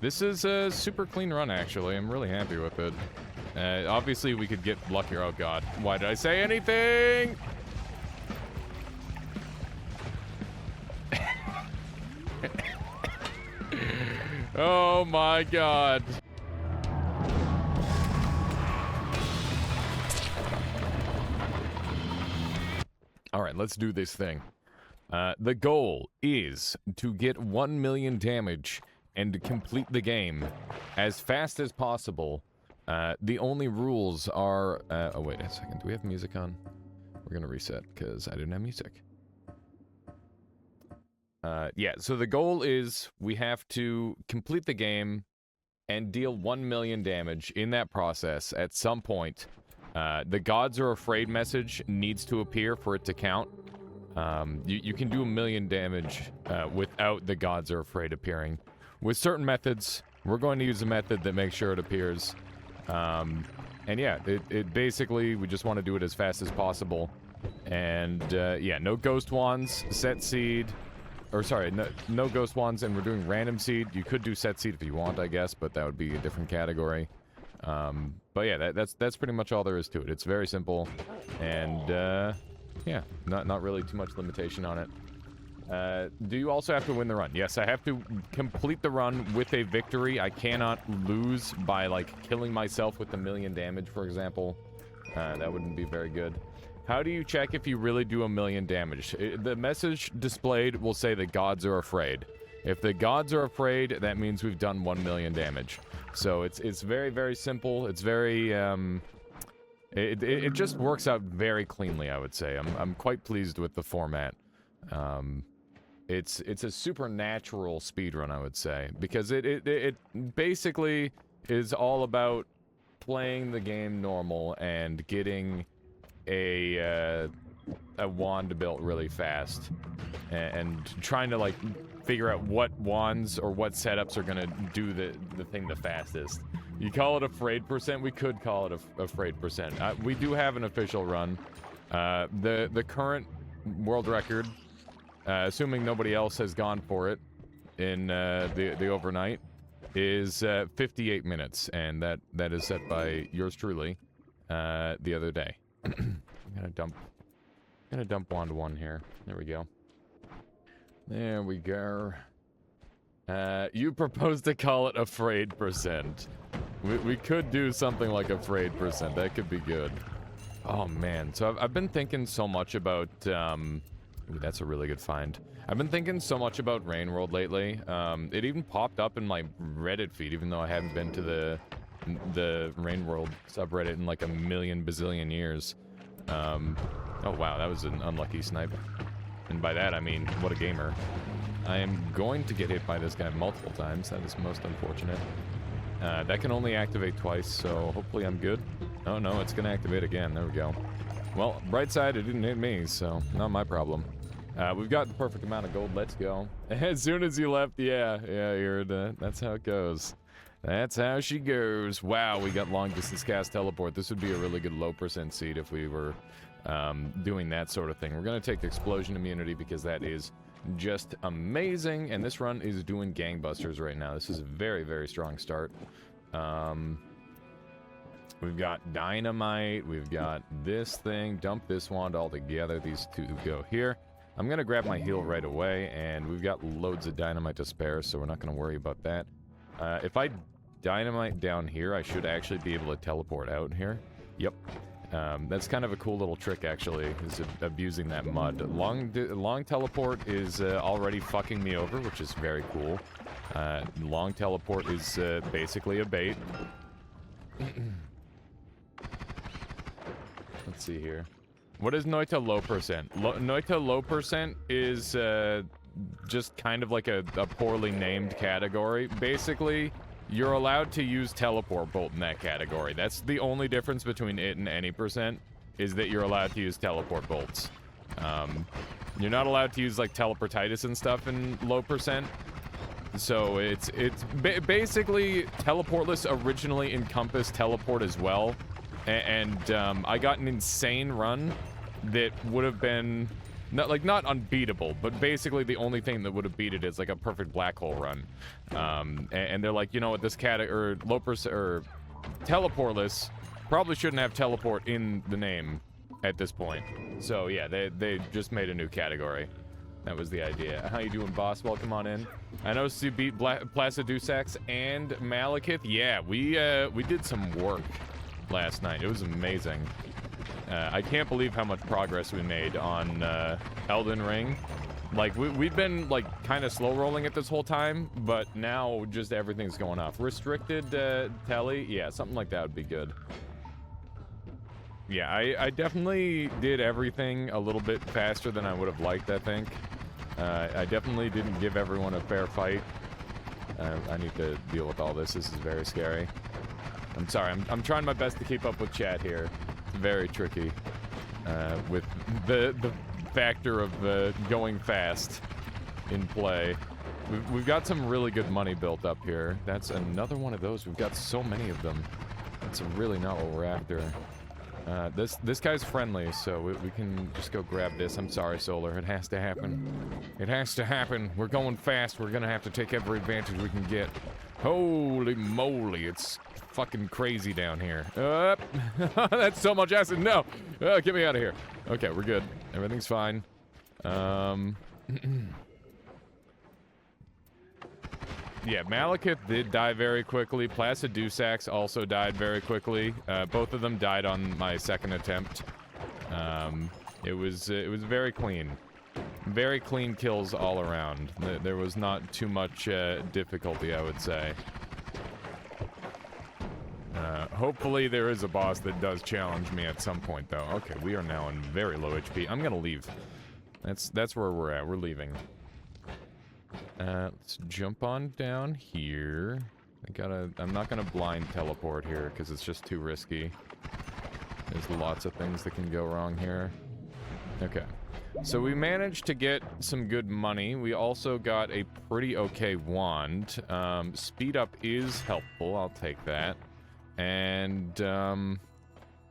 This is a super clean run, actually. I'm really happy with it. Obviously, we could get luckier. Oh, God. Why did I say anything? Oh, my God. All right, let's do this thing. The goal is to get 1 million damage and to complete the game as fast as possible. The only rules are... oh, wait a second. Do we have music on? We're going to reset because I didn't have music. Yeah, so the goal is we have to complete the game and deal 1 million damage in that process at some point. The gods are afraid message needs to appear for it to count. You can do 1 million damage without the gods are afraid appearing. With certain methods, we're going to use a method that makes sure it appears. And yeah, it basically, we just want to do it as fast as possible. And yeah, no ghost wands, set seed. Or sorry, no ghost wands, and we're doing random seed. You could do set seed if you want, I guess, but that would be a different category. But yeah, that's pretty much all there is to it. It's very simple, and yeah, not really too much limitation on it. Do you also have to win the run? Yes, I have to complete the run with a victory. I cannot lose by, like, killing myself with 1 million damage, for example. That wouldn't be very good. How do you check if you really do 1 million damage? The message displayed will say the gods are afraid. If the gods are afraid, that means we've done 1 million damage. So it's very, very simple. It's very, it just works out very cleanly, I would say. I'm quite pleased with the format. It's a supernatural speedrun, I would say, because it basically is all about playing the game normal and getting a wand built really fast and trying to, like, figure out what wands or what setups are gonna do the thing the fastest. You call it afraid percent, we could call it afraid percent. We do have an official run. The current world record, assuming nobody else has gone for it in the overnight, is 58 minutes, and that is set by yours truly the other day. I'm gonna dump wand 1 here. There we go. There we go. You proposed to call it afraid percent. We could do something like afraid percent. That could be good. Oh man, so I've been thinking so much about ooh, that's a really good find. I've been thinking so much about Rain World lately. It even popped up in my Reddit feed, even though I haven't been to the Rain World subreddit in like a million bazillion years. Oh wow, that was an unlucky snipe. And by that I mean, what a gamer. I am going to get hit by this guy multiple times. That is most unfortunate. That can only activate twice, so hopefully I'm good. Oh no, it's gonna activate again. There we go. Well, bright side, it didn't hit me, so not my problem. We've got the perfect amount of gold. Let's go. As soon as you left, yeah, Irida. That's how it goes. That's how she goes. Wow, we got long distance cast teleport. This would be a really good low percent seed if we were doing that sort of thing. We're gonna take the explosion immunity because that is just amazing, and this run is doing gangbusters right now. This is a very, very strong start. We've got dynamite, we've got this thing, dump this wand all together, these two go here. I'm gonna grab my heal right away, and we've got loads of dynamite to spare, so we're not gonna worry about that. If I dynamite down here, I should actually be able to teleport out here. Yep. That's kind of a cool little trick, actually, is abusing that mud. Long teleport is already fucking me over, which is very cool. Long teleport is basically a bait. Let's see here. What is Noita low percent? Noita low percent is just kind of like a poorly named category. Basically, you're allowed to use teleport bolt in that category. That's the only difference between it and any percent, is that you're allowed to use teleport bolts. You're not allowed to use like teleportitis and stuff in low percent. So it's basically teleportless originally encompassed teleport as well. And I got an insane run that would have been not unbeatable, but basically the only thing that would have beat it is like a perfect black hole run. And they're like, you know what, this teleportless probably shouldn't have teleport in the name at this point. So yeah, they just made a new category. That was the idea. How you doing, boss? Welcome on in. I noticed you beat Placidusax and Malekith. Yeah, we did some work last night. It was amazing. I can't believe how much progress we made on Elden Ring. Like, we've been, like, kind of slow rolling it this whole time, but now just everything's going off. Restricted telly? Yeah, something like that would be good. Yeah, I definitely did everything a little bit faster than I would have liked, I think. I definitely didn't give everyone a fair fight. I need to deal with all this. This is very scary. I'm sorry. I'm trying my best to keep up with chat here. It's very tricky with the factor of going fast in play. We've got some really good money built up here. That's another one of those. We've got so many of them. That's really not what we're after. This guy's friendly, so we can just go grab this. I'm sorry, Solar. It has to happen. It has to happen. We're going fast. We're gonna have to take every advantage we can get. Holy moly, it's fucking crazy down here. That's so much acid. No! Get me out of here. Okay, we're good. Everything's fine. Yeah, Malekith did die very quickly. Placidusax also died very quickly. Both of them died on my second attempt. It was very clean. Very clean kills all around. There was not too much difficulty, I would say. Hopefully there is a boss that does challenge me at some point, though. Okay, we are now in very low HP. I'm gonna leave. That's where we're at. We're leaving. Let's jump on down here. I'm not gonna blind teleport here because it's just too risky. There's lots of things that can go wrong here. Okay. So we managed to get some good money. We also got a pretty okay wand. Speed up is helpful. I'll take that. And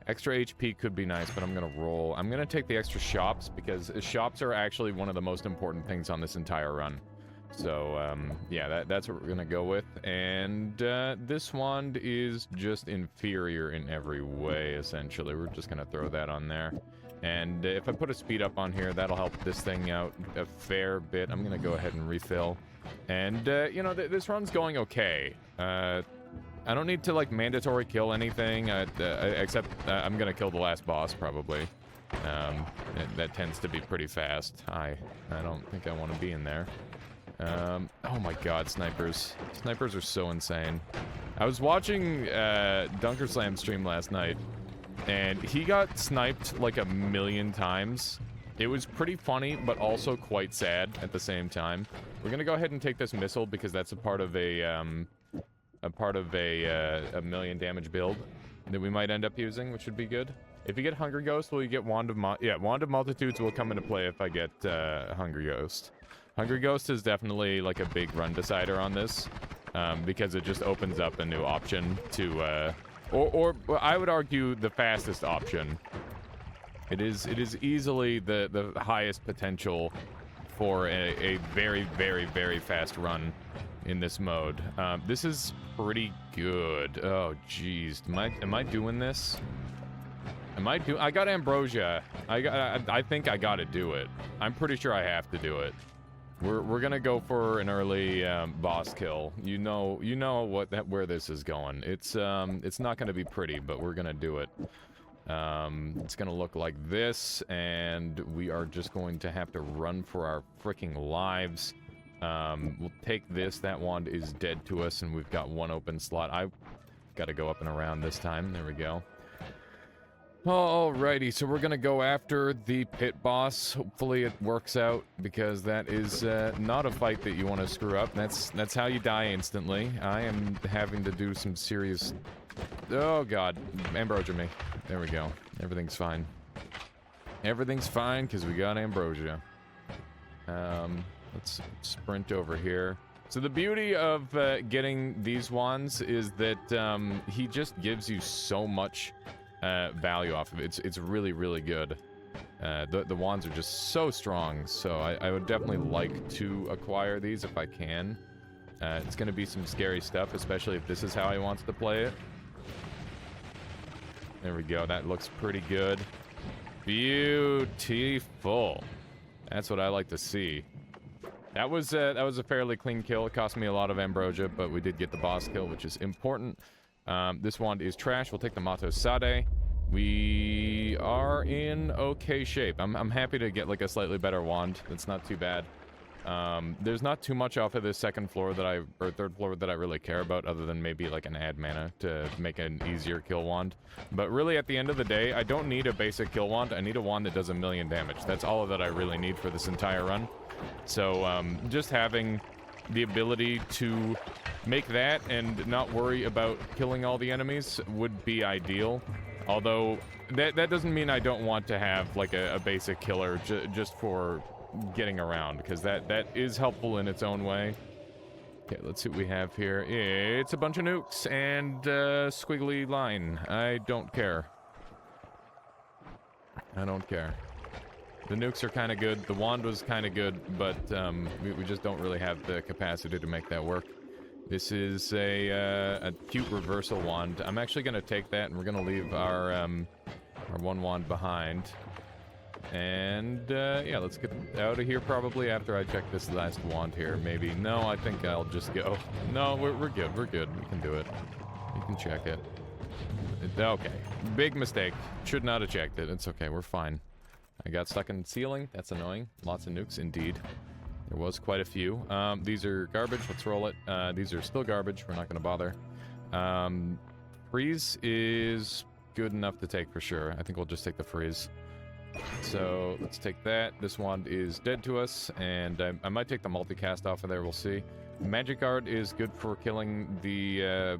extra HP could be nice, but I'm gonna roll. I'm gonna take the extra shops because shops are actually one of the most important things on this entire run. So, yeah, that's what we're gonna go with. And this wand is just inferior in every way, essentially. We're just gonna throw that on there. And if I put a speed up on here, that'll help this thing out a fair bit. I'm gonna go ahead and refill. And, you know, this run's going okay. I don't need to, like, mandatory kill anything, except I'm gonna kill the last boss, probably. That tends to be pretty fast. I don't think I want to be in there. Oh my god, snipers. Snipers are so insane. I was watching Dunkerslam stream last night, and he got sniped like 1,000,000 times. It was pretty funny, but also quite sad at the same time. We're gonna go ahead and take this missile because that's a part of a million damage build that we might end up using, which would be good. If you get Hunger Ghost, will you get Wand of Multitudes will come into play if I get Hunger Ghost. Hunger Ghost is definitely like a big run decider on this, because it just opens up a new option to, or I would argue the fastest option. It is easily the highest potential for a very, very, very fast run in this mode. This is pretty good. Oh, jeez. Am I doing this? I got Ambrosia. I think I gotta do it. I'm pretty sure I have to do it. We're gonna go for an early boss kill. You know where this is going. It's not gonna be pretty, but we're gonna do it. It's gonna look like this, and we are just going to have to run for our freaking lives. We'll take this. That wand is dead to us, and we've got one open slot. I've got to go up and around this time. There we go. Alrighty, so we're gonna go after the pit boss. Hopefully it works out, because that is not a fight that you want to screw up. That's how you die instantly. I am having to do some serious... Oh god, Ambrosia me. There we go. Everything's fine. Everything's fine, because we got Ambrosia. Let's sprint over here. So the beauty of getting these wands is that he just gives you so much value off of it. It's really, really good. The wands are just so strong, so I would definitely like to acquire these if I can. It's going to be some scary stuff, especially if this is how he wants to play it. There we go. That looks pretty good. Beautiful. That's what I like to see. That was a fairly clean kill. It cost me a lot of ambrosia, but we did get the boss kill, which is important. This wand is trash. We'll take the Mato Sade. We are in okay shape. I'm happy to get like a slightly better wand. That's not too bad. There's not too much off of this second floor that or third floor that I really care about, other than maybe like an add mana to make an easier kill wand. But really, at the end of the day, I don't need a basic kill wand. I need a wand that does 1,000,000 damage. That's all that I really need for this entire run. So just having the ability to make that and not worry about killing all the enemies would be ideal. Although that doesn't mean I don't want to have like a basic killer just for getting around, because that is helpful in its own way. Okay, let's see what we have here. It's a bunch of nukes and squiggly line. I don't care. I don't care. The nukes are kind of good. The wand was kind of good, but we just don't really have the capacity to make that work. This is a cute reversal wand. I'm actually going to take that, and we're going to leave our one wand behind. And yeah, let's get out of here probably after I check this last wand here. Maybe. No, I think I'll just go. No, we're good. We're good. We can do it. You can check it. Okay. Big mistake. Should not have checked it. It's okay. We're fine. I got stuck in the ceiling. That's annoying. Lots of nukes, indeed. There was quite a few. These are garbage. Let's roll it. These are still garbage. We're not going to bother. Freeze is good enough to take for sure. I think we'll just take the freeze. So let's take that. This wand is dead to us, and I might take the multicast off of there. We'll see. Magic Guard is good for killing the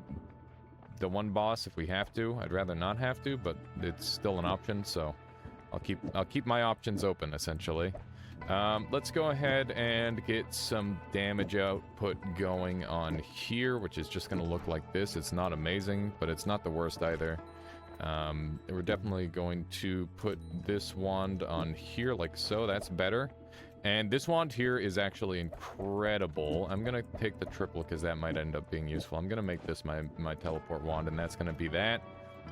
one boss if we have to. I'd rather not have to, but it's still an option. So I'll keep my options open essentially. Let's go ahead and get some damage output going on here, which is just going to look like this. It's not amazing, but it's not the worst either. We're definitely going to put this wand on here like so. That's better. And this wand here is actually incredible. I'm going to take the triple because that might end up being useful. I'm going to make this my teleport wand, and that's going to be that.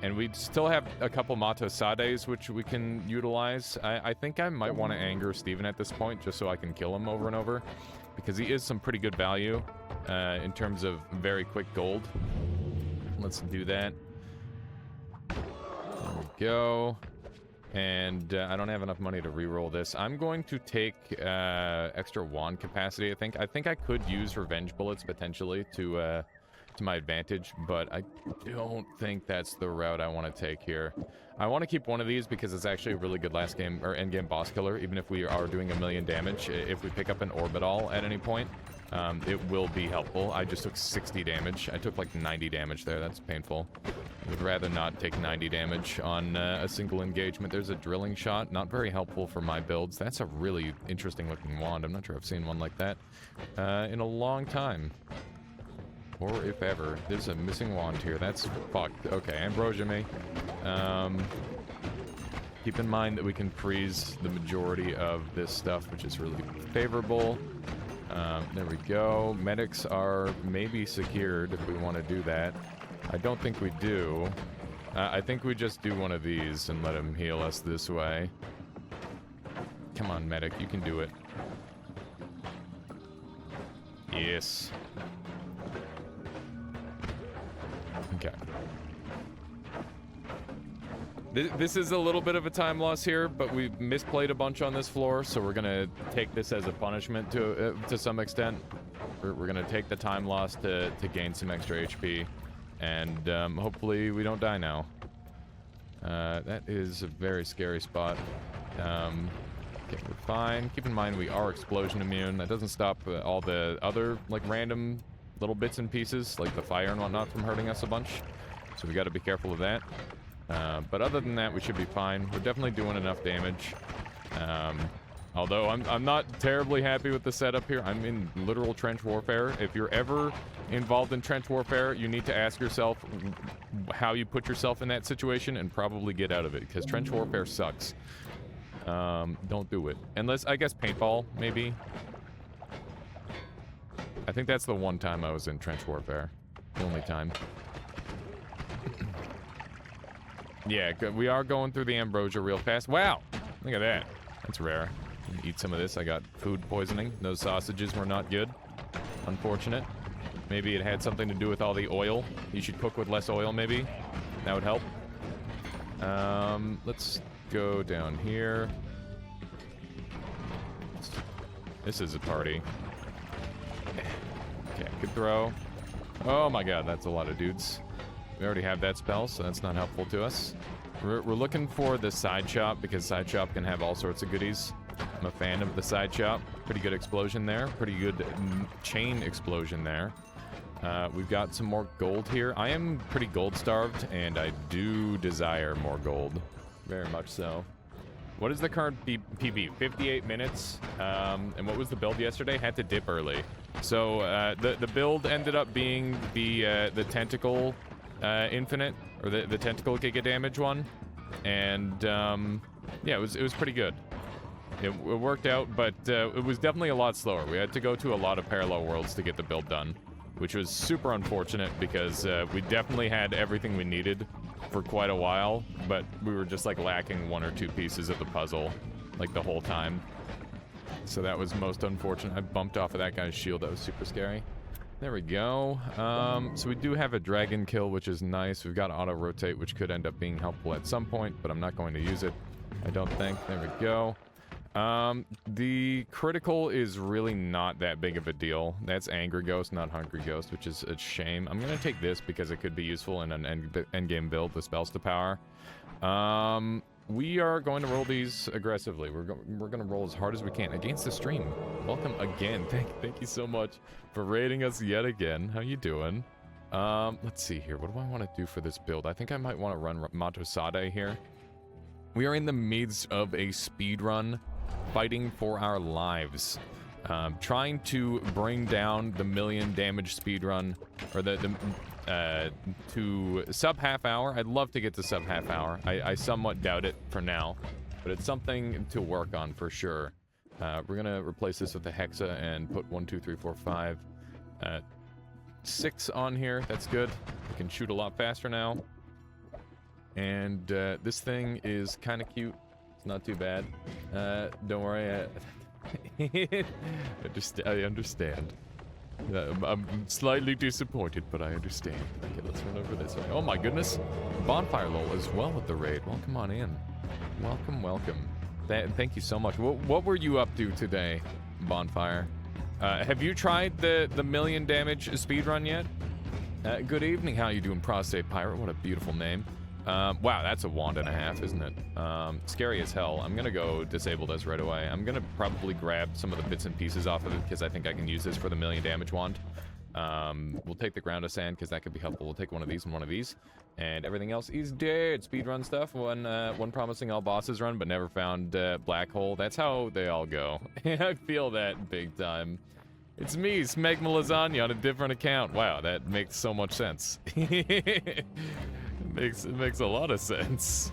And we still have a couple Mato Sades, which we can utilize. I think I might want to anger Steven at this point, just so I can kill him over and over, because he is some pretty good value in terms of very quick gold. Let's do that. There we go. And I don't have enough money to reroll this. I'm going to take extra wand capacity, I think. I think I could use revenge bullets potentially to my advantage, but I don't think that's the route I want to take here. I want to keep one of these because it's actually a really good last game or end game boss killer, even if we are doing 1,000,000 damage. If we pick up an orbital at any point, it will be helpful. I just took 60 damage. I took like 90 damage there. That's painful. I would rather not take 90 damage on a single engagement. There's a drilling shot. Not very helpful for my builds. That's a really interesting looking wand. I'm not sure I've seen one like that in a long time. Or if ever. There's a missing wand here. That's fucked. Okay, ambrosia me. Keep in mind that we can freeze the majority of this stuff, which is really favorable. There we go. Medics are maybe secured if we want to do that. I don't think we do. I think we just do one of these and let him heal us this way. Come on, medic. You can do it. Yes. Okay. This is a little bit of a time loss here, but we misplayed a bunch on this floor, so we're gonna take this as a punishment to some extent. We're gonna take the time loss to gain some extra HP, and hopefully we don't die now. That is a very scary spot. Okay, we're fine. Keep in mind we are explosion immune. That doesn't stop all the other like random little bits and pieces, like the fire and whatnot, from hurting us a bunch. So we got to be careful of that. But other than that, we should be fine. We're definitely doing enough damage. Although I'm not terribly happy with the setup here. I'm in literal trench warfare. If you're ever involved in trench warfare, you need to ask yourself how you put yourself in that situation and probably get out of it, because trench warfare sucks. Don't do it. Unless, I guess, paintball, maybe. I think that's the one time I was in trench warfare. The only time. Yeah, we are going through the ambrosia real fast. Wow! Look at that. That's rare. Eat some of this. I got food poisoning. Those sausages were not good. Unfortunate. Maybe it had something to do with all the oil. You should cook with less oil, maybe. That would help. Let's go down here. This is a party. Okay, good throw. Oh my god, that's a lot of dudes. We already have that spell, so that's not helpful to us. We're looking for the side shop, because side shop can have all sorts of goodies. I'm a fan of the side shop. Pretty good explosion there. Pretty good chain explosion there. We've got some more gold here. I am pretty gold starved, and I do desire more gold. Very much so. What is the current PB? 58 minutes. And what was the build yesterday? Had to dip early. So the build ended up being the tentacle infinite, or the tentacle giga damage one. And yeah, it was pretty good. It worked out, but it was definitely a lot slower. We had to go to a lot of parallel worlds to get the build done, which was super unfortunate because we definitely had everything we needed for quite a while, but we were just like lacking one or two pieces of the puzzle like the whole time. So that was most unfortunate. I bumped off of that guy's shield. That was super scary. There we go. So we do have a dragon kill, which is nice. We've got auto rotate, which could end up being helpful at some point, but I'm not going to use it, I don't think. There we go. The critical is really not that big of a deal. That's Angry Ghost, not Hungry Ghost, which is a shame. I'm gonna take this because it could be useful in an endgame build, the spells to power. We are going to roll these aggressively. We're gonna roll as hard as we can against the stream. Welcome again. Thank you so much for raiding us yet again. How you doing? Let's see here. What do I want to do for this build? I think I might want to run Matosade here. We are in the midst of a speed run, fighting for our lives, trying to bring down the 1,000,000 damage speedrun, or to sub half hour. I'd love to get to sub half hour. I somewhat doubt it for now, but it's something to work on for sure. We're gonna replace this with the Hexa and put 1, 2, 3, 4, 5, 6 on here. That's good. We can shoot a lot faster now. And this thing is kind of cute. It's not too bad. Don't worry. I understand. I'm slightly disappointed, but I understand. Okay, let's run over this way. Oh my goodness. Bonfire Lol as well with the raid. Welcome on in. Welcome, welcome. Thank you so much. What were you up to today, Bonfire? Have you tried the 1,000,000 damage speedrun yet? Good evening. How you doing, Prostate Pirate? What a beautiful name. Wow, that's a wand and a half, isn't it? Scary as hell. I'm gonna go disable this right away. I'm gonna probably grab some of the bits and pieces off of it because I think I can use this for the 1,000,000 damage wand. We'll take the ground of sand because that could be helpful. We'll take one of these and one of these, and everything else is dead. Speedrun stuff. One promising all bosses run, but never found black hole. That's how they all go. I feel that big time. It's me, Smegma Lasagna, on a different account. Wow, that makes so much sense. It makes a lot of sense.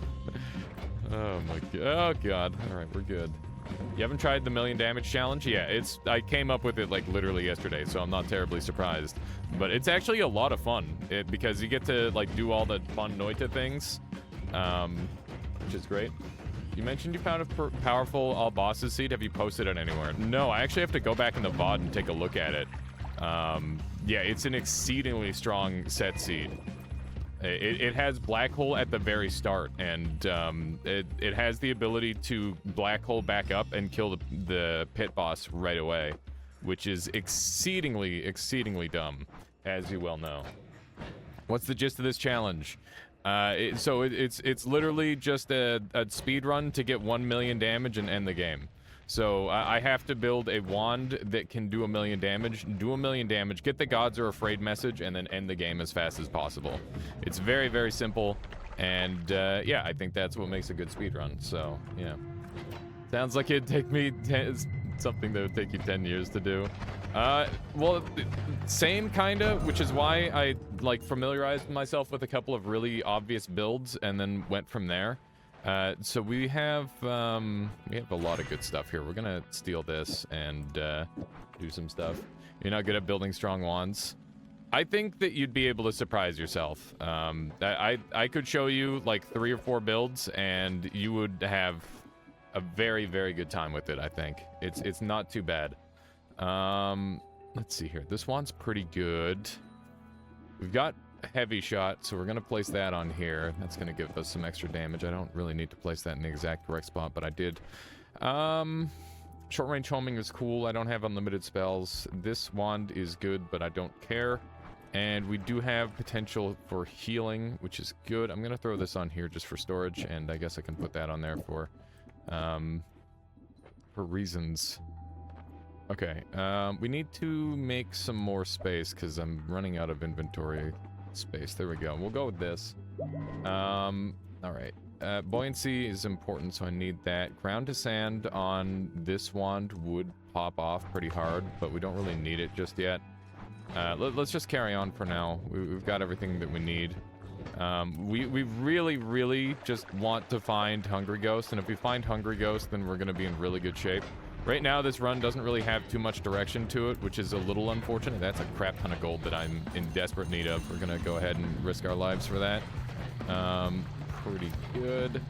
Oh my god. Oh god. Alright, we're good. You haven't tried the 1,000,000 damage challenge? Yeah, I came up with it like literally yesterday, so I'm not terribly surprised. But it's actually a lot of fun because you get to like do all the fun Noita things, which is great. You mentioned you found a powerful all bosses seed. Have you posted it anywhere? No, I actually have to go back in the VOD and take a look at it. Yeah, it's an exceedingly strong set seed. It has black hole at the very start, and it has the ability to black hole back up and kill the pit boss right away, which is exceedingly dumb, as you well know. What's the gist of this challenge? It's literally just a speed run to get 1,000,000 damage and end the game. So I have to build a wand that can do 1,000,000 damage, do 1,000,000 damage, get the gods are afraid message, and then end the game as fast as possible. It's very, very simple, and yeah, I think that's what makes a good speedrun, so yeah. Sounds like it'd take me something that would take you 10 years to do. Well, same kinda, which is why I like familiarized myself with a couple of really obvious builds and then went from there. So we have a lot of good stuff here. We're gonna steal this and do some stuff. You're not good at building strong wands. I think that you'd be able to surprise yourself. I could show you like 3 or 4 builds, and you would have a very, very good time with it. I think it's not too bad. Let's see here. This wand's pretty good. We've got heavy shot, so we're gonna place that on here. That's gonna give us some extra damage. I don't really need to place that in the exact correct spot, but I did. Short range homing is cool. I don't have unlimited spells. This wand is good, but I don't care. And we do have potential for healing, which is good. I'm gonna throw this on here just for storage, and I guess I can put that on there for reasons. Okay, we need to make some more space because I'm running out of inventory space. There we go. We'll go with this. All right. Buoyancy is important, so I need that. Ground to sand on this wand would pop off pretty hard, but we don't really need it just yet. Let's just carry on for now. We've got everything that we need. We really, really just want to find Hungry Ghost, and if we find Hungry Ghost, then we're going to be in really good shape. Right now, this run doesn't really have too much direction to it, which is a little unfortunate. That's a crap ton of gold that I'm in desperate need of. We're going to go ahead and risk our lives for that. Pretty good.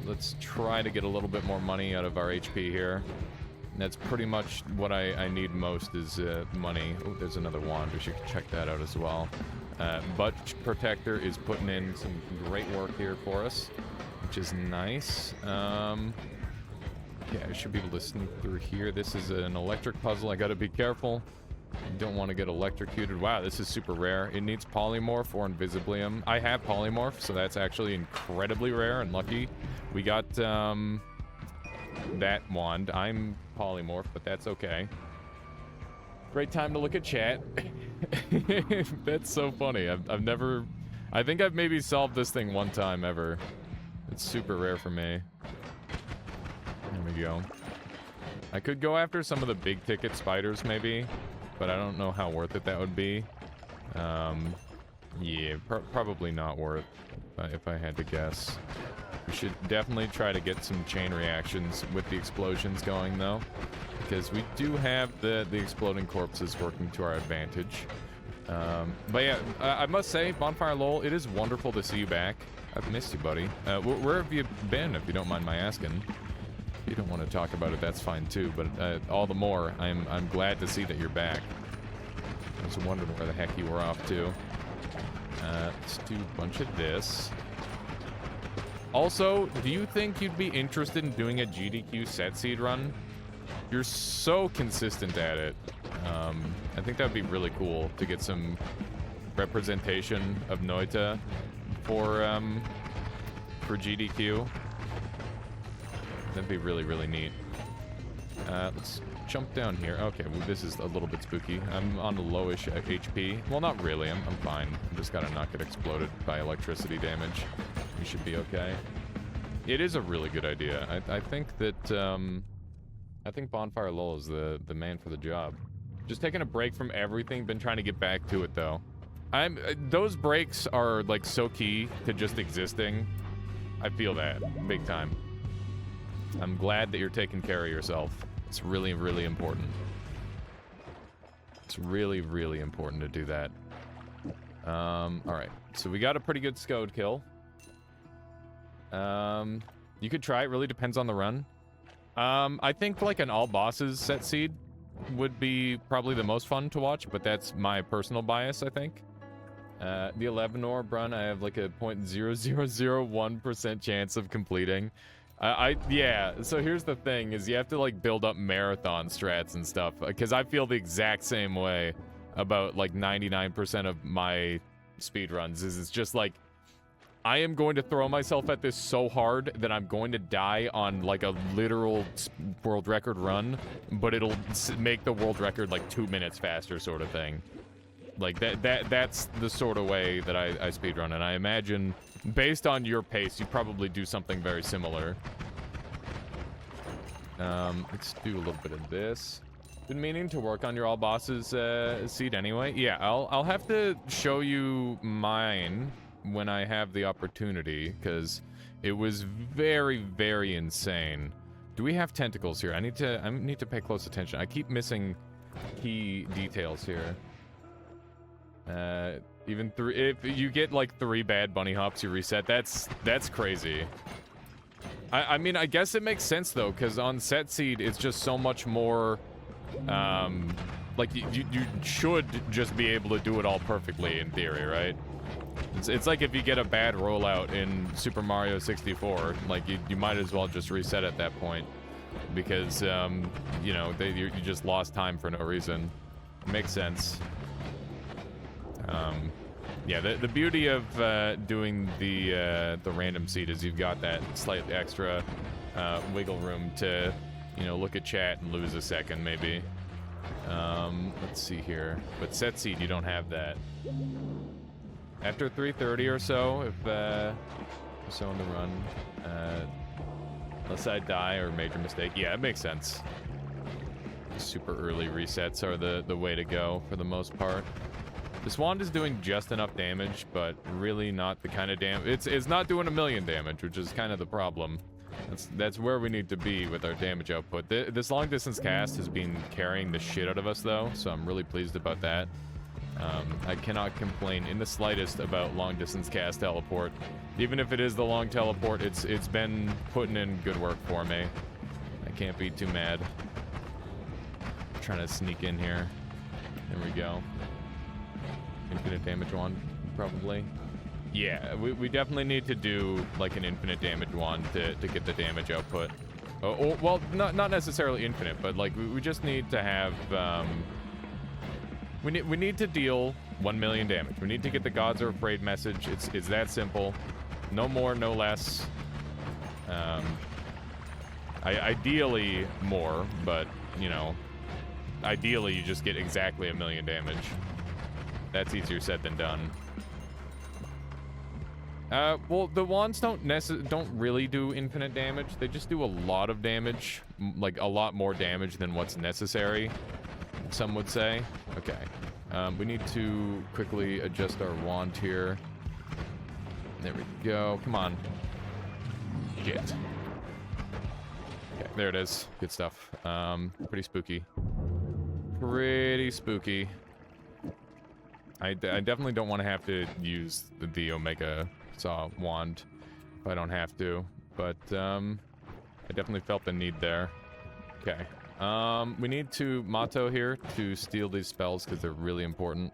Let's try to get a little bit more money out of our HP here. That's pretty much what I need most is money. Oh, there's another wand. We should check that out as well. Butt Protector is putting in some great work here for us, which is nice. Yeah, I should be able to sneak through here. This is an electric puzzle. I gotta be careful. I don't want to get electrocuted. Wow, this is super rare. It needs polymorph or invisiblium. I have polymorph, so that's actually incredibly rare and lucky. We got that wand. I'm polymorph, but that's okay. Great time to look at chat. That's so funny. I've never... I think I've maybe solved this thing one time ever. It's super rare for me. There we go. I could go after some of the big ticket spiders maybe, but I don't know how worth it that would be. Yeah, probably not worth if I had to guess. We should definitely try to get some chain reactions with the explosions going though, because we do have the exploding corpses working to our advantage. But yeah, I must say, Bonfire Lowell, it is wonderful to see you back. I've missed you, buddy. Where have you been, if you don't mind my asking? If you don't want to talk about it, that's fine too, but all the more, I'm glad to see that you're back. I was wondering where the heck you were off to. Let's do a bunch of this. Also, do you think you'd be interested in doing a GDQ set seed run? You're so consistent at it. I think that'd be really cool to get some representation of Noita for GDQ. That'd be really, really neat. Let's jump down here. Okay, well, this is a little bit spooky. I'm on a lowish HP. Well, not really. I'm fine. I just gotta not get exploded by electricity damage. We should be okay. It is a really good idea. I think that I think Bonfire Lowell is the man for the job. Just taking a break from everything. Been trying to get back to it though. Those breaks are like so key to just existing. I feel that big time. I'm glad that you're taking care of yourself. It's really, really important. It's really, really important to do that. Alright. So we got a pretty good Scode kill. You could try. It really depends on the run. I think like an all bosses set seed would be probably the most fun to watch, but that's my personal bias, I think. The 11 orb run, I have like a 0.0001% chance of completing. Yeah, so here's the thing, is you have to like build up marathon strats and stuff, because I feel the exact same way about like 99% of my speedruns, is it's just like, I am going to throw myself at this so hard that I'm going to die on like a literal world record run, but it'll make the world record like 2 minutes faster sort of thing. Like that's the sort of way that I speedrun, and I imagine based on your pace, you probably do something very similar. Let's do a little bit of this. Been meaning to work on your all bosses seed anyway. Yeah, I'll have to show you mine when I have the opportunity, because It was very, very insane. Do we have tentacles here? I need to pay close attention. I keep missing key details here. Even if you get like 3 bad bunny hops, you reset. That's crazy. I mean, I guess it makes sense though, because on set seed, it's just so much more. Like you should just be able to do it all perfectly in theory, right? It's like if you get a bad rollout in Super Mario 64, like you might as well just reset at that point, because you know you just lost time for no reason. Makes sense. Yeah, the beauty of doing the random seed is you've got that slightly extra wiggle room to, you know, look at chat and lose a second maybe. Let's see here, but set seed you don't have that. After 3:30 or so, if so on the run, unless I die or major mistake, yeah, it makes sense. Super early resets are the way to go for the most part. This wand is doing just enough damage, but really not the kind of damage. It's not doing 1,000,000 damage, which is kind of the problem. That's where we need to be with our damage output. This long distance cast has been carrying the shit out of us though, so I'm really pleased about that. I cannot complain in the slightest about long distance cast teleport. Even if it is the long teleport, it's been putting in good work for me. I can't be too mad. I'm trying to sneak in here. There we go. Infinite damage wand, probably. Yeah, we definitely need to do like an infinite damage wand to get the damage output. Well, not necessarily infinite, but like we just need to have we need to deal 1,000,000 damage. We need to get the gods are afraid message. It's that simple. No more, no less. Ideally more, but you know, ideally you just get exactly 1,000,000 damage. That's easier said than done. Well, the wands don't really do infinite damage. They just do a lot of damage, like a lot more damage than what's necessary, some would say. Okay. We need to quickly adjust our wand here. There we go. Come on. Get. Okay, there it is. Good stuff. Pretty spooky. Pretty spooky. I definitely don't want to have to use the Omega Saw wand if I don't have to, but I definitely felt the need there. Okay. We need to Mato here to steal these spells because they're really important.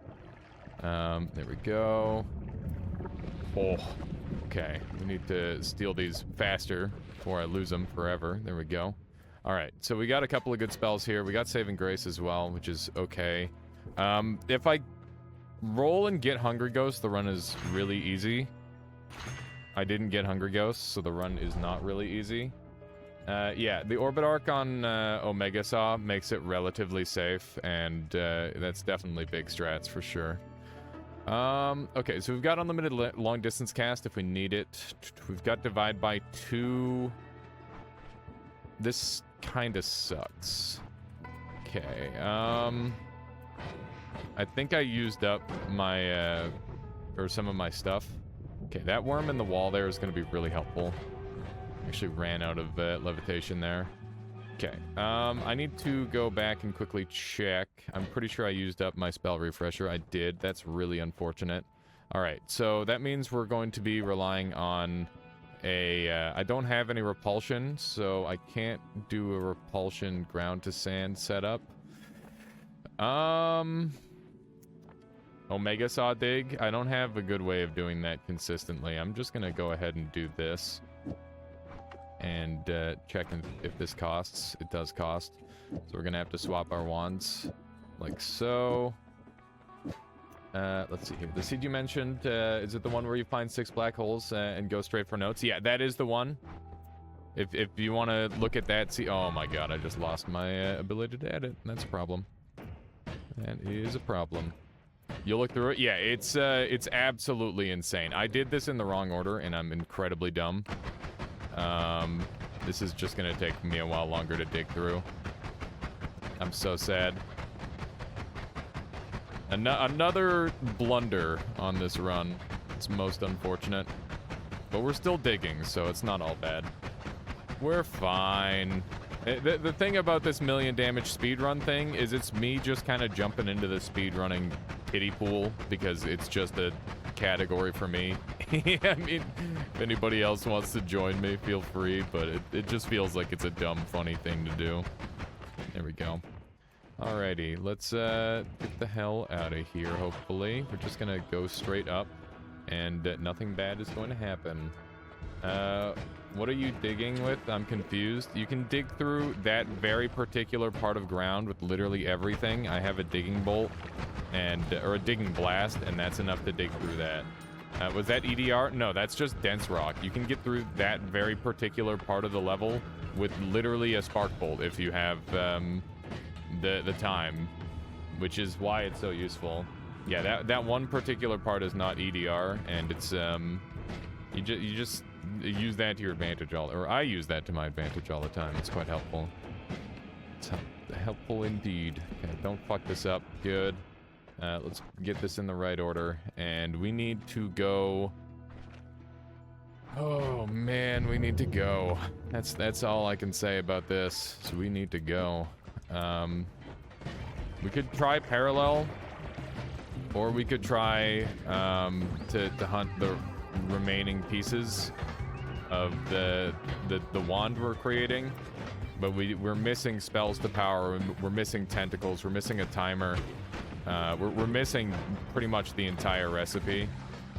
There we go. Oh, okay. We need to steal these faster before I lose them forever. There we go. All right, so we got a couple of good spells here. We got Saving Grace as well, which is okay. If I roll and get Hungry Ghost, the run is really easy. I didn't get Hungry Ghost, so the run is not really easy. Yeah, the Orbit Arc on Omega Saw makes it relatively safe, and that's definitely big strats for sure. Okay, so we've got unlimited long distance cast if we need it. We've got Divide by 2. This kind of sucks. Okay, I think I used up my, or some of my stuff. Okay, that worm in the wall there is going to be really helpful. Actually ran out of levitation there. Okay, I need to go back and quickly check. I'm pretty sure I used up my spell refresher. I did. That's really unfortunate. All right, so that means we're going to be relying on a... I don't have any repulsion, so I can't do a repulsion ground to sand setup. Omega Saw Dig. I don't have a good way of doing that consistently. I'm just gonna go ahead and do this. And check if this costs. It does cost. So we're gonna have to swap our wands. Like so. Let's see here. The seed you mentioned, is it the one where you find 6 black holes and go straight for notes? Yeah, that is the one. If you want to look at that, see... Oh my god, I just lost my ability to edit. That's a problem. That is a problem. You'll look through it? Yeah, it's absolutely insane. I did this in the wrong order, and I'm incredibly dumb. This is just gonna take me a while longer to dig through. I'm so sad. Another blunder on this run. It's most unfortunate. But we're still digging, so it's not all bad. We're fine. The thing about this million damage speedrun thing is it's me just kind of jumping into the speedrunning kiddie pool because it's just a category for me. I mean, if anybody else wants to join me, feel free, but it just feels like it's a dumb, funny thing to do. There we go. Alrighty, let's get the hell out of here, hopefully. We're just gonna go straight up, and nothing bad is going to happen. What are you digging with? I'm confused. You can dig through that very particular part of ground with literally everything. I have a digging bolt, or a digging blast, and that's enough to dig through that. Was that EDR? No, that's just dense rock. You can get through that very particular part of the level with literally a spark bolt if you have the time, which is why it's so useful. Yeah, that one particular part is not EDR, and it's you just use that to your advantage or I use that to my advantage all the time. It's quite helpful. It's helpful indeed. Okay, don't fuck this up. Good. Let's get this in the right order, and we need to go. Oh man, we need to go. That's all I can say about this. So we need to go. We could try parallel, or we could try to hunt the remaining pieces of the wand we're creating, but we're missing spells to power. We're missing tentacles. We're missing a timer. We're missing pretty much the entire recipe.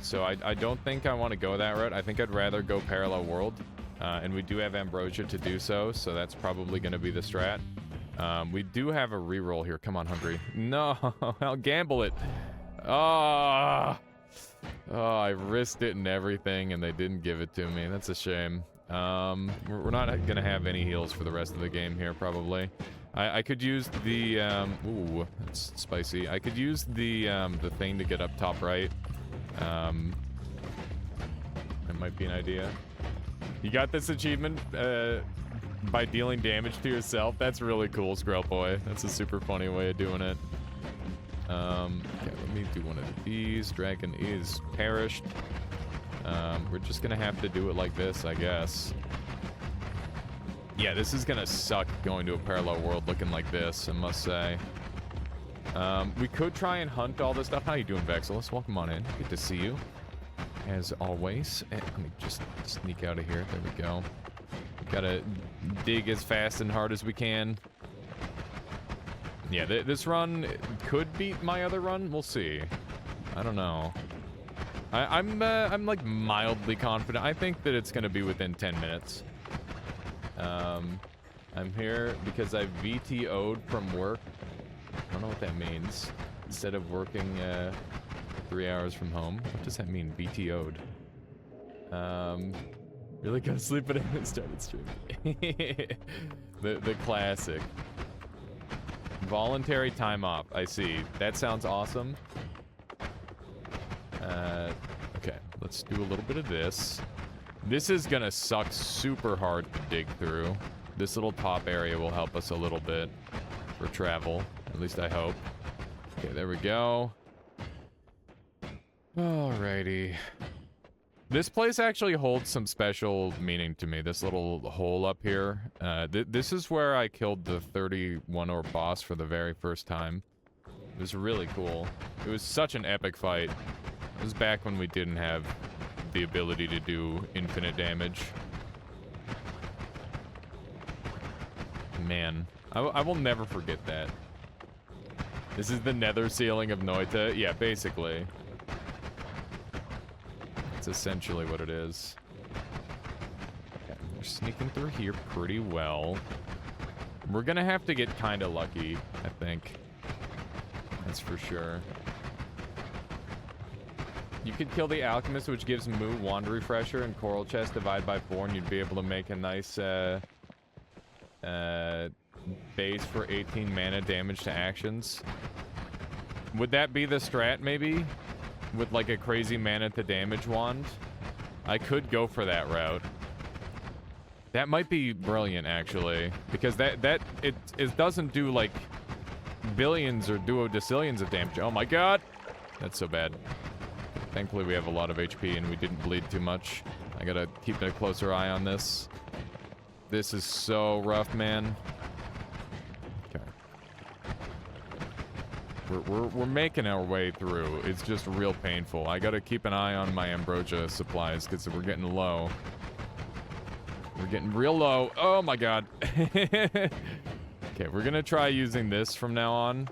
So I don't think I want to go that route. I think I'd rather go parallel world, and we do have ambrosia to do so that's probably going to be the strat. We do have a reroll here. Come on, Hungry. No, I'll gamble it. Oh, I risked it and everything, and they didn't give it to me. That's a shame. We're not gonna have any heals for the rest of the game here, probably. I could use the, ooh, that's spicy. I could use the thing to get up top right. That might be an idea. You got this achievement, by dealing damage to yourself. That's really cool, Skrell Boy. That's a super funny way of doing it. Okay, let me do one of these. Dragon is perished. We're just gonna have to do it like this, I guess. Yeah, this is gonna suck going to a parallel world looking like this, I must say. We could try and hunt all this stuff. How you doing, Vexilus? Welcome on in. Good to see you, as always. Let me just sneak out of here. There we go. We gotta dig as fast and hard as we can. Yeah, this run could beat my other run. We'll see. I don't know. I'm like mildly confident. I think that it's gonna be within 10 minutes. I'm here because I VTO'd from work. I don't know what that means. Instead of working 3 hours from home. What does that mean, VTO'd? Really go to sleep and I started streaming. the classic. Voluntary time off. I see. That sounds awesome. Okay, let's do a little bit of this. This is gonna suck super hard to dig through. This little top area will help us a little bit for travel. At least I hope. Okay, there we go. Alrighty. This place actually holds some special meaning to me. This little hole up here. This is where I killed the 31 ore boss for the very first time. It was really cool. It was such an epic fight. It was back when we didn't have the ability to do infinite damage. Man, I will never forget that. This is the nether ceiling of Noita. Yeah, basically. That's essentially what it is. Okay, we're sneaking through here pretty well. We're gonna have to get kind of lucky, I think. That's for sure. You could kill the alchemist, which gives Moo wand refresher and coral chest divide by 4, and you'd be able to make a nice base for 18 mana damage to actions. Would that be the strat, maybe? With like a crazy mana to damage wand? I could go for that route. That might be brilliant, actually, because it doesn't do like billions or duodecillions of damage. Oh my god! That's so bad. Thankfully, we have a lot of HP and we didn't bleed too much. I gotta keep a closer eye on this. This is so rough, man. Okay. We're making our way through. It's just real painful. I gotta keep an eye on my ambrosia supplies because we're getting low. We're getting real low. Oh my god. Okay, we're gonna try using this from now on.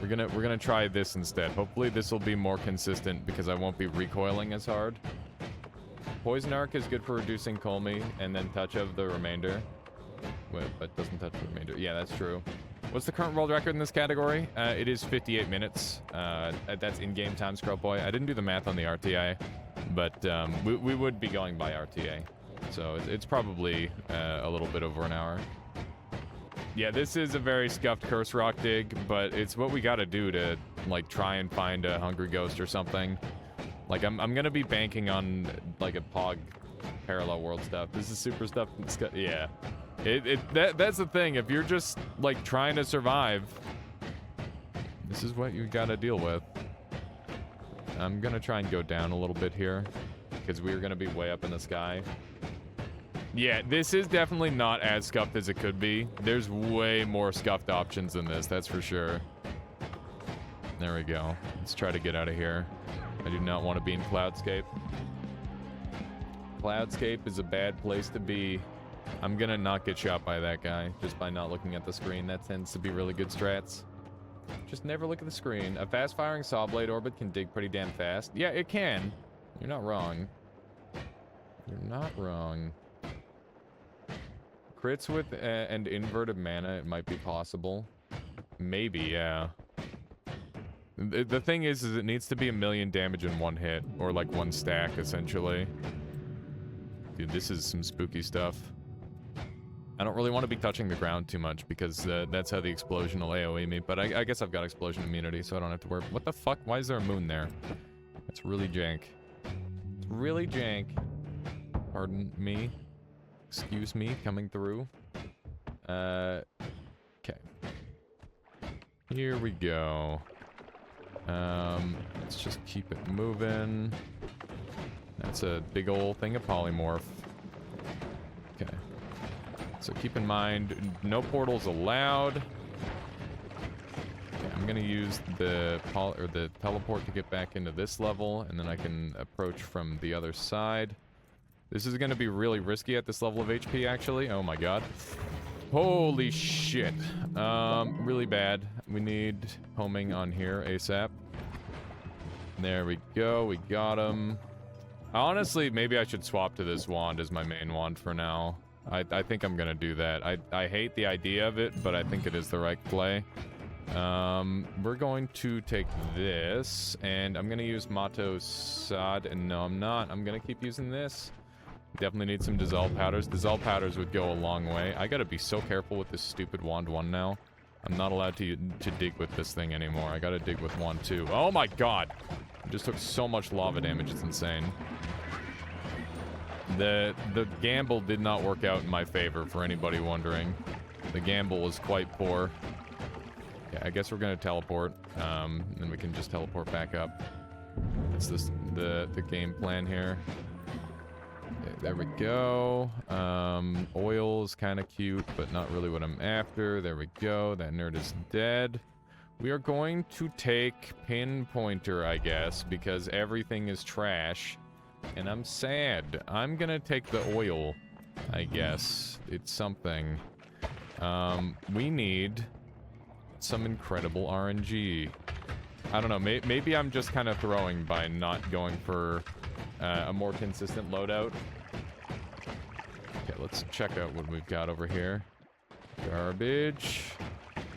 We're gonna try this instead. Hopefully this will be more consistent because I won't be recoiling as hard. Poison Arc is good for reducing Colmy and then touch of the remainder. Wait, but doesn't touch the remainder. Yeah, that's true. What's the current world record in this category? It is 58 minutes. That's in-game time, Scrub Boy. I didn't do the math on the RTA, but we would be going by RTA. So it's probably a little bit over an hour. Yeah, this is a very scuffed Curse Rock dig, but it's what we gotta do to, like, try and find a Hungry Ghost or something. Like, I'm gonna be banking on, like, a POG parallel world stuff. This is super stuff. Yeah. That's the thing. If you're just, like, trying to survive, this is what you gotta deal with. I'm gonna try and go down a little bit here, because we're gonna be way up in the sky. Yeah, this is definitely not as scuffed as it could be. There's way more scuffed options than this, that's for sure. There we go. Let's try to get out of here. I do not want to be in Cloudscape. Cloudscape is a bad place to be. I'm gonna not get shot by that guy just by not looking at the screen. That tends to be really good strats. Just never look at the screen. A fast-firing saw blade orbit can dig pretty damn fast. Yeah, it can. You're not wrong. You're not wrong. Crits with and inverted mana, it might be possible. Maybe, yeah. The thing is it needs to be 1,000,000 damage in one hit, or like one stack, essentially. Dude, this is some spooky stuff. I don't really want to be touching the ground too much, because that's how the explosion will AoE me, but I guess I've got explosion immunity, so I don't have to worry. What the fuck? Why is there a moon there? That's really jank. It's really jank. Pardon me. Excuse me, coming through. Okay. Here we go. Let's just keep it moving. That's a big old thing of polymorph. Okay. So keep in mind, no portals allowed. Okay, I'm gonna use the teleport to get back into this level, and then I can approach from the other side. This is gonna be really risky at this level of HP, actually. Oh my god. Holy shit. Really bad. We need homing on here ASAP. There we go. We got him. Honestly, maybe I should swap to this wand as my main wand for now. I think I'm gonna do that. I hate the idea of it, but I think it is the right play. We're going to take this, and I'm gonna use Mato Sad, and no, I'm not. I'm gonna keep using this. Definitely need some dissolve powders. Dissolve powders would go a long way. I gotta be so careful with this stupid wand 1 now. I'm not allowed to dig with this thing anymore. I gotta dig with wand 2. Oh my god! I just took so much lava damage, it's insane. The gamble did not work out in my favor, for anybody wondering. The gamble was quite poor. Yeah, I guess we're gonna teleport. Then we can just teleport back up. That's the game plan here. Okay, there we go. Oil is kind of cute, but not really what I'm after. There we go. That nerd is dead. We are going to take Pinpointer, I guess, because everything is trash. And I'm sad. I'm gonna take the oil, I guess. It's something. We need some incredible RNG. I don't know, maybe I'm just kind of throwing by not going for a more consistent loadout. Okay, let's check out what we've got over here. Garbage.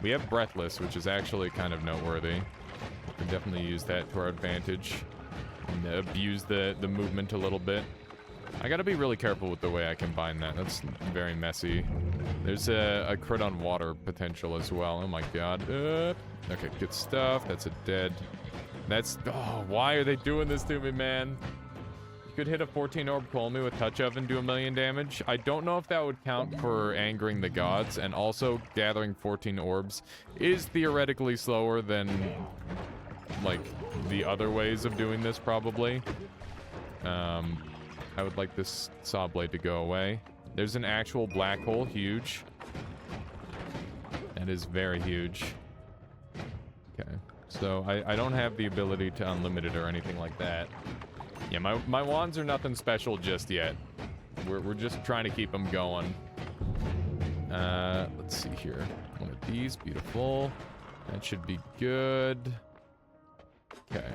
We have Breathless, which is actually kind of noteworthy. We can definitely use that to our advantage. And abuse the movement a little bit. I gotta be really careful with the way I combine that. That's very messy. There's a crit on water potential as well. Oh my god. Okay, good stuff. That's a dead. That's... Oh, why are they doing this to me, man? You could hit a 14 orb Colmy with touch of and do 1,000,000 damage. I don't know if that would count for angering the gods, and also gathering 14 orbs is theoretically slower than like, the other ways of doing this, probably. I would like this saw blade to go away. There's an actual black hole, huge. That is very huge. Okay, so I don't have the ability to unlimit it or anything like that. Yeah, my wands are nothing special just yet. We're just trying to keep them going. Let's see here. One of these, beautiful. That should be good. Okay.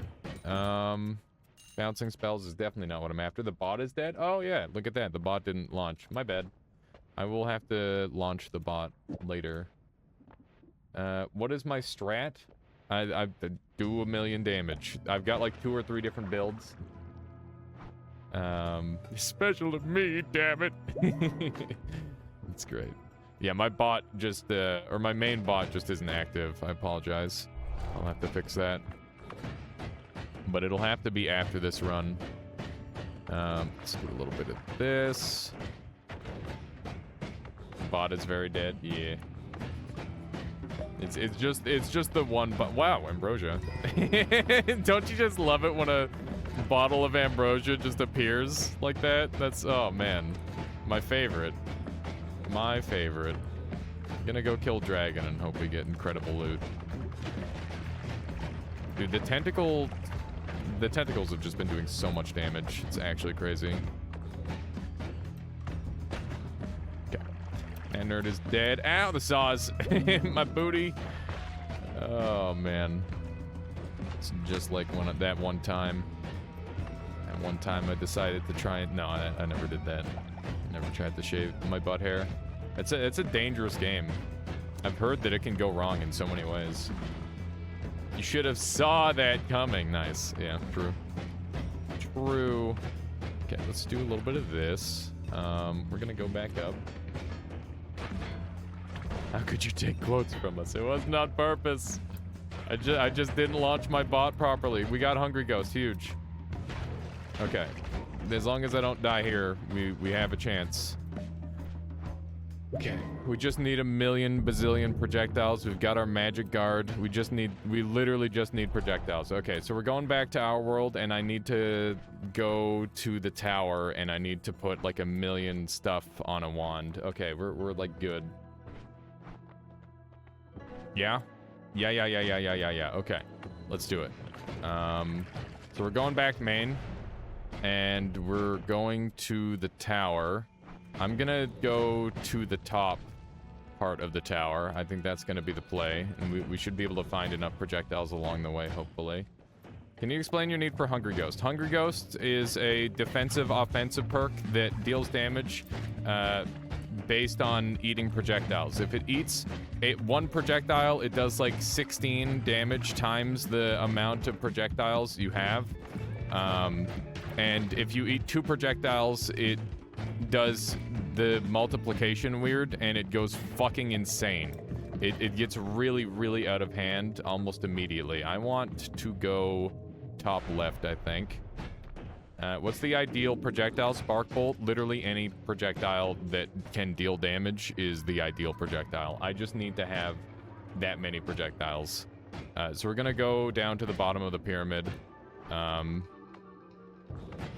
Bouncing spells is definitely not what I'm after. The bot is dead? Oh, yeah. Look at that. The bot didn't launch. My bad. I will have to launch the bot later. What is my strat? I do 1,000,000 damage. I've got like 2 or 3 different builds. Special to me, damn it. That's great. Yeah, my bot just, or my main bot just isn't active. I apologize. I'll have to fix that. But it'll have to be after this run. Let's do a little bit of this. Bot is very dead. Yeah. It's just the one. But wow, ambrosia. Don't you just love it when a bottle of ambrosia just appears like that? That's, oh man, my favorite. My favorite. Gonna go kill dragon and hope we get incredible loot. Dude, the tentacles have just been doing so much damage. It's actually crazy. Okay. And nerd is dead. Ow, the saws. My booty. Oh, man. It's just like that one time. That one time I decided to try it. No, I never did that. Never tried to shave my butt hair. It's a dangerous game. I've heard that it can go wrong in so many ways. You should have saw that coming. Nice. Yeah, true. True. Okay, let's do a little bit of this. We're gonna go back up. How could you take quotes from us? It wasn't on purpose. I just didn't launch my bot properly. We got Hungry Ghost. Huge. Okay. As long as I don't die here, we have a chance. Okay, we just need 1,000,000 bazillion projectiles. We've got our magic guard. We literally just need projectiles. Okay, so we're going back to our world, and I need to go to the tower, and I need to put like 1,000,000 stuff on a wand. Okay, we're like good. Yeah? Yeah. Okay, let's do it. So we're going back main. And we're going to the tower. I'm gonna go to the top part of the tower. I think that's gonna be the play. And we should be able to find enough projectiles along the way, hopefully. Can you explain your need for Hungry Ghost? Hungry Ghost is a defensive offensive perk that deals damage based on eating projectiles. If it eats one projectile, it does like 16 damage times the amount of projectiles you have. And if you eat 2 projectiles, it does the multiplication weird, and it goes fucking insane. It gets really, really out of hand almost immediately. I want to go top left, I think. What's the ideal projectile? Spark Bolt? Literally any projectile that can deal damage is the ideal projectile. I just need to have that many projectiles. So we're gonna go down to the bottom of the pyramid.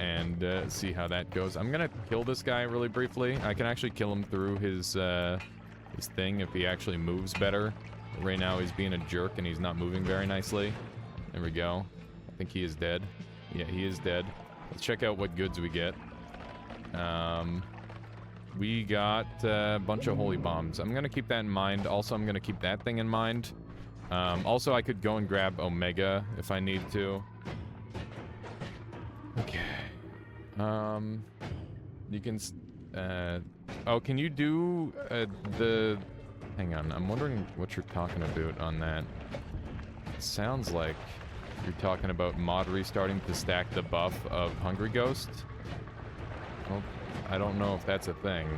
And see how that goes. I'm gonna kill this guy really briefly. I can actually kill him through his thing if he actually moves better. Right now he's being a jerk and he's not moving very nicely. There we go. I think he is dead. Yeah, he is dead. Let's check out what goods we get. We got a bunch of holy bombs. I'm gonna keep that in mind. Also, I'm gonna keep that thing in mind. Also, I could go and grab Omega if I need to. Okay. You can, oh, can you do, hang on, I'm wondering what you're talking about on that. It sounds like you're talking about mod restarting to stack the buff of Hungry Ghost. Well, I don't know if that's a thing.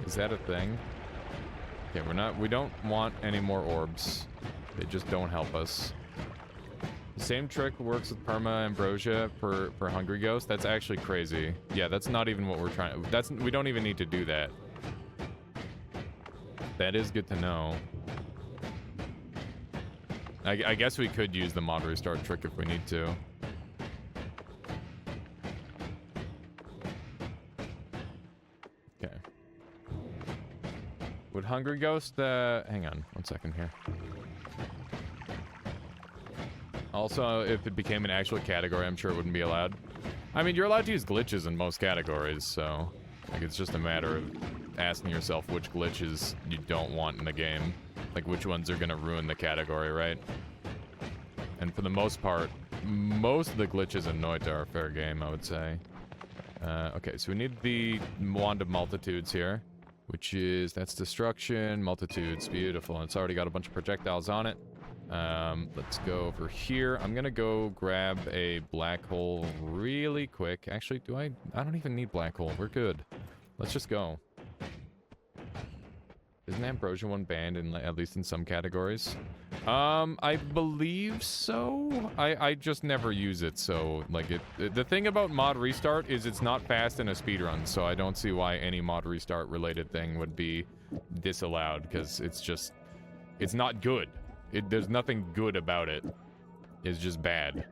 Is that a thing? Okay, we don't want any more orbs. They just don't help us. Same trick works with Perma Ambrosia for Hungry Ghost. That's actually crazy. Yeah, that's not even what we're trying. We don't even need to do that. That is good to know. I guess we could use the mod restart trick if we need to. Okay. Would Hungry Ghost, hang on one second here. Also, if it became an actual category, I'm sure it wouldn't be allowed. I mean, you're allowed to use glitches in most categories, so... Like, it's just a matter of asking yourself which glitches you don't want in the game. Like, which ones are gonna ruin the category, right? And for the most part, most of the glitches in Noita are fair game, I would say. Okay, so we need the Wand of Multitudes here. Which is... That's Destruction, Multitudes, beautiful. And it's already got a bunch of projectiles on it. Let's go over here. I'm gonna go grab a black hole really quick. Actually, I don't even need black hole. We're good. Let's just go. Isn't Ambrosia one banned in, at least in some categories? I believe so. I just never use it, so, like, the thing about mod restart is it's not fast in a speedrun, so I don't see why any mod restart related thing would be disallowed, because it's just... It's not good. There's nothing good about it. It's just bad.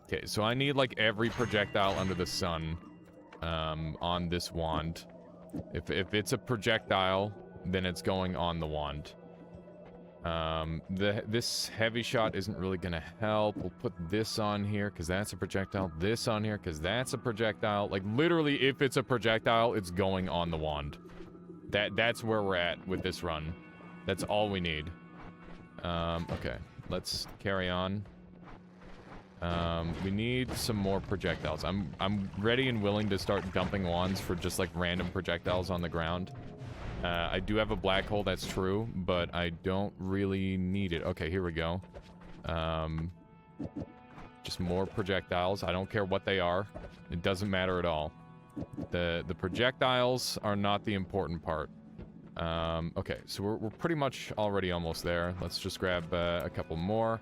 Okay, so I need, like, every projectile under the sun on this wand. If it's a projectile, then it's going on the wand. This heavy shot isn't really gonna help. We'll put this on here, because that's a projectile. This on here, because that's a projectile. Like, literally, if it's a projectile, it's going on the wand. That's where we're at with this run. That's all we need. Okay, let's carry on. We need some more projectiles. I'm ready and willing to start dumping wands for just like random projectiles on the ground. I do have a black hole, that's true, but I don't really need it. Okay, here we go. Just more projectiles. I don't care what they are. It doesn't matter at all. The projectiles are not the important part. Okay, so we're pretty much already almost there. Let's just grab a couple more.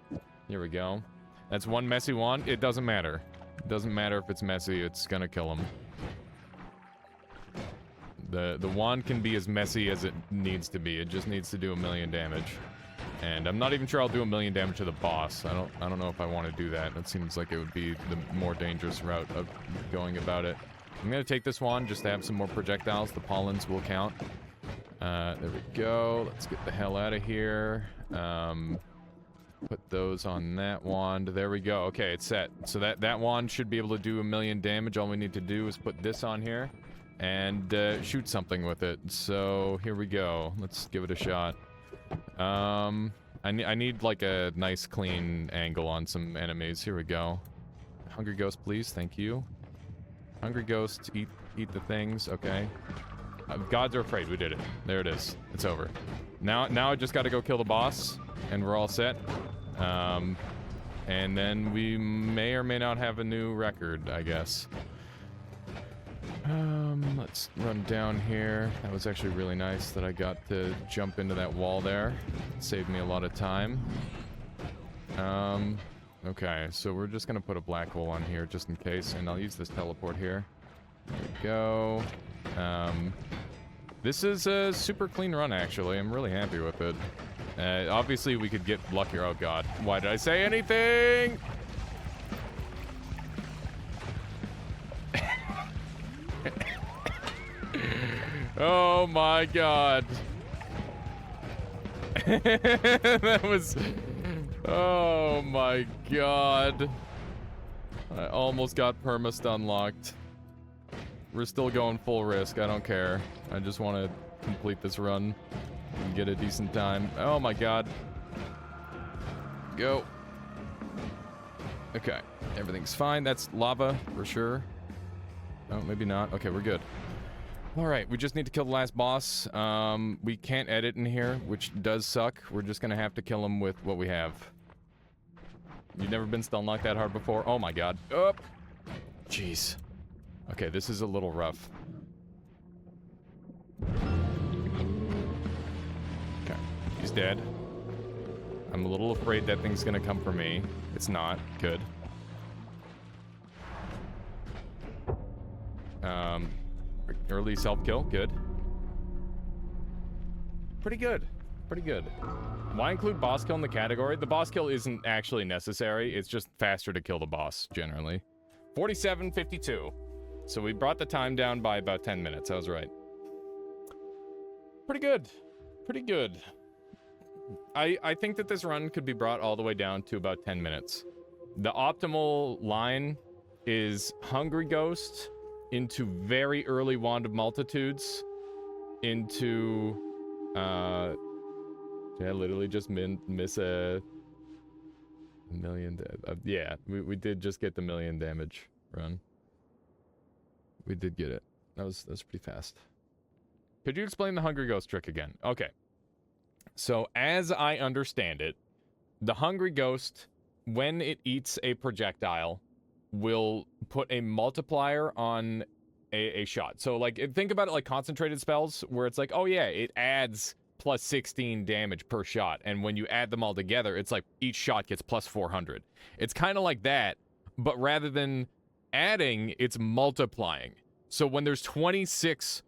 Here we go. That's one messy wand. It doesn't matter. It doesn't matter if it's messy, it's gonna kill him. The wand can be as messy as it needs to be. It just needs to do 1,000,000 damage. And I'm not even sure I'll do 1,000,000 damage to the boss. I don't know if I want to do that. That seems like it would be the more dangerous route of going about it. I'm gonna take this wand just to have some more projectiles. The pollens will count. There we go. Let's get the hell out of here. Put those on that wand. There we go. Okay, it's set. So that wand should be able to do 1,000,000 damage. All we need to do is put this on here and shoot something with it. So here we go. Let's give it a shot. I need like a nice clean angle on some enemies. Here we go. Hungry Ghost, please. Thank you. Hungry Ghost, eat the things. Okay. Gods are afraid. We did it. There it is. It's over. Now I just got to go kill the boss, and we're all set. And then we may or may not have a new record, I guess. Let's run down here. That was actually really nice that I got to jump into that wall there. It saved me a lot of time. Okay, so we're just gonna put a black hole on here just in case, and I'll use this teleport here. There we go. This is a super clean run, actually. I'm really happy with it. Obviously, we could get luckier. Oh, God. Why did I say anything? Oh, my God. That was... Oh, my God. I almost got perma-stun locked. We're still going full risk. I don't care. I just want to complete this run and get a decent time. Oh my God. Go. Okay. Everything's fine. That's lava for sure. Oh, maybe not. Okay, we're good. All right. We just need to kill the last boss. We can't edit in here, which does suck. We're just going to have to kill him with what we have. You've never been stun locked that hard before? Oh my God. Oh. Jeez. Okay, this is a little rough. Okay, he's dead. I'm a little afraid that thing's gonna come for me. It's not. Good. Early self-kill. Good. Pretty good. Pretty good. Why include boss kill in the category? The boss kill isn't actually necessary. It's just faster to kill the boss, generally. 47:52. So we brought the time down by about 10 minutes. I was right. Pretty good. Pretty good. I think that this run could be brought all the way down to about 10 minutes. The optimal line is Hungry Ghost into very early Wand of Multitudes into... Did I literally just miss a million? Yeah, we did just get the million damage run. We did get it. That's pretty fast. Could you explain the Hungry Ghost trick again? Okay. So as I understand it, the Hungry Ghost, when it eats a projectile, will put a multiplier on a shot. So like, think about it like concentrated spells, where it's like, oh yeah, it adds plus 16 damage per shot, and when you add them all together, it's like each shot gets plus 400. It's kind of like that, but rather than adding, it's multiplying. So when there's 26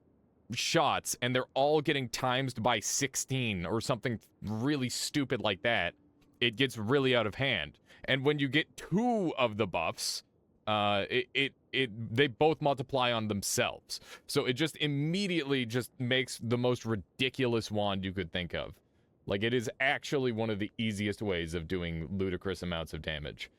shots and they're all getting times by 16 or something really stupid like that, it gets really out of hand. And when you get 2 of the buffs, they both multiply on themselves. So it just immediately just makes the most ridiculous wand you could think of. Like, it is actually one of the easiest ways of doing ludicrous amounts of damage.